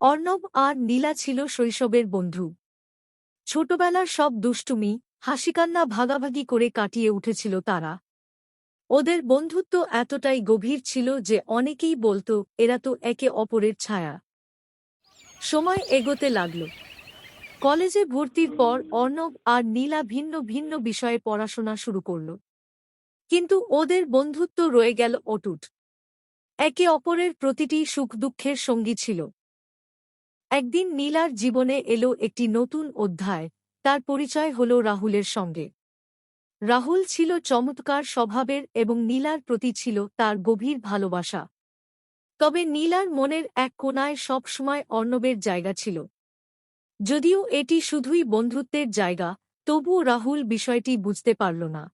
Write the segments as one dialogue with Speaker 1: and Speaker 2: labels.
Speaker 1: অর্ণব আর নীলা ছিল শৈশবের বন্ধু। ছোটবেলার সব দুষ্টুমি, হাসিকান্না ভাগাভাগি করে কাটিয়ে উঠেছিল তারা। ওদের বন্ধুত্ব এতটাই গভীর ছিল যে অনেকেই বলত এরা তো একে অপরের ছায়া। সময় এগোতে লাগল। কলেজে ভর্তির পর অর্ণব আর নীলা ভিন্ন ভিন্ন বিষয়ে পড়াশোনা শুরু করল। কিন্তু ওদের বন্ধুত্ব রয়ে গেল অটুট। একে অপরের প্রতিটি সুখ দুঃখের সঙ্গী ছিল। একদিন নীলার জীবনে এলো একটি নতুন অধ্যায়। তার পরিচয় হল রাহুলের সঙ্গে। রাহুল ছিল চমৎকার স্বভাবের এবং নীলার প্রতি ছিল তার গভীর ভালোবাসা। তবে নীলার মনের এক কোণায় সবসময় অর্ণবের জায়গা ছিল। যদিও এটি শুধুই বন্ধুত্বের জায়গা, তবুও রাহুল বিষয়টি বুঝতে পারল না।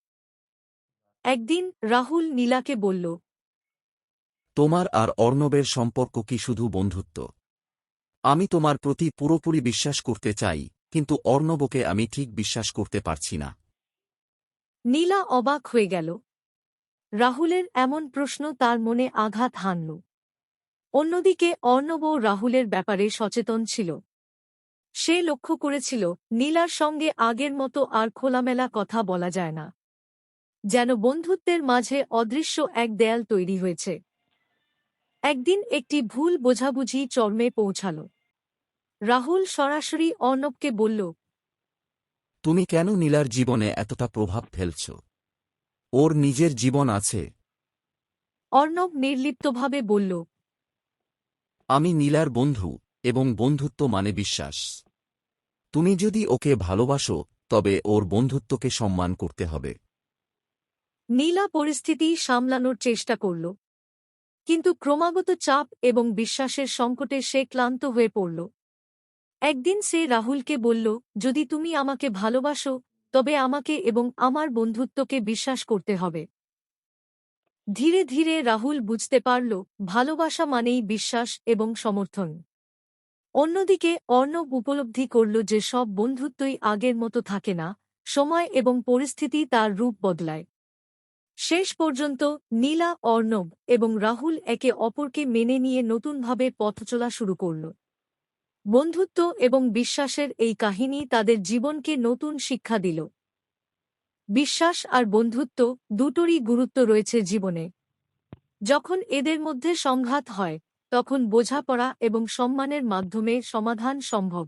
Speaker 1: একদিন রাহুল নীলাকে বলল,
Speaker 2: তোমার আর অর্ণবের সম্পর্ক কি শুধু বন্ধুত্ব? আমি তোমার প্রতি পুরোপুরি বিশ্বাস করতে চাই, কিন্তু অর্ণবকে আমি ঠিক বিশ্বাস করতে পারছি না।
Speaker 1: নীলা অবাক হয়ে গেল। রাহুলের এমন প্রশ্ন তার মনে আঘাত হানল। অন্যদিকে অর্ণবও রাহুলের ব্যাপারে সচেতন ছিল। সে লক্ষ্য করেছিল নীলার সঙ্গে আগের মতো আর খোলামেলা কথা বলা যায় না। যেন বন্ধুত্বের মাঝে অদৃশ্য এক দেয়াল তৈরি হয়েছে। একদিন একটি ভুল বোঝাবুঝি চরমে পৌঁছাল। রাহুল সরাসরি অর্ণবকে বলল,
Speaker 2: তুমি কেন নীলার জীবনে এতটা প্রভাব ফেলছ? ওর নিজের জীবন আছে।
Speaker 1: অর্ণব নির্লিপ্তভাবে বলল,
Speaker 2: আমি নীলার বন্ধু, এবং বন্ধুত্ব মানে বিশ্বাস। তুমি যদি ওকে ভালোবাসো, তবে ওর বন্ধুত্বকে সম্মান করতে হবে।
Speaker 1: নীলা পরিস্থিতি সামলানোর চেষ্টা করল। কিন্তু ক্রমাগত চাপ এবং বিশ্বাসের সংকটে সে ক্লান্ত হয়ে পড়ল। একদিন সে রাহুলকে বলল, যদি তুমি আমাকে ভালোবাসো, তবে আমাকে এবং আমার বন্ধুত্বকে বিশ্বাস করতে হবে। ধীরে ধীরে রাহুল বুঝতে পারল ভালোবাসা মানেই বিশ্বাস এবং সমর্থন। অন্যদিকে অর্ণব উপলব্ধি করল যে সব বন্ধুত্বই আগের মতো থাকে না, সময় এবং পরিস্থিতি তার রূপ বদলায়। শেষ পর্যন্ত নীলা, অর্ণব এবং রাহুল একে অপরকে মেনে নিয়ে নতুনভাবে পথ চলা শুরু করল। বন্ধুত্ব এবং বিশ্বাসের এই কাহিনী তাদের জীবনকে নতুন শিক্ষা দিল। বিশ্বাস আর বন্ধুত্ব দুটোরই গুরুত্ব রয়েছে জীবনে। যখন এদের মধ্যে সংঘাত হয়, তখন বোঝাপড়া এবং সম্মানের মাধ্যমে সমাধান সম্ভব।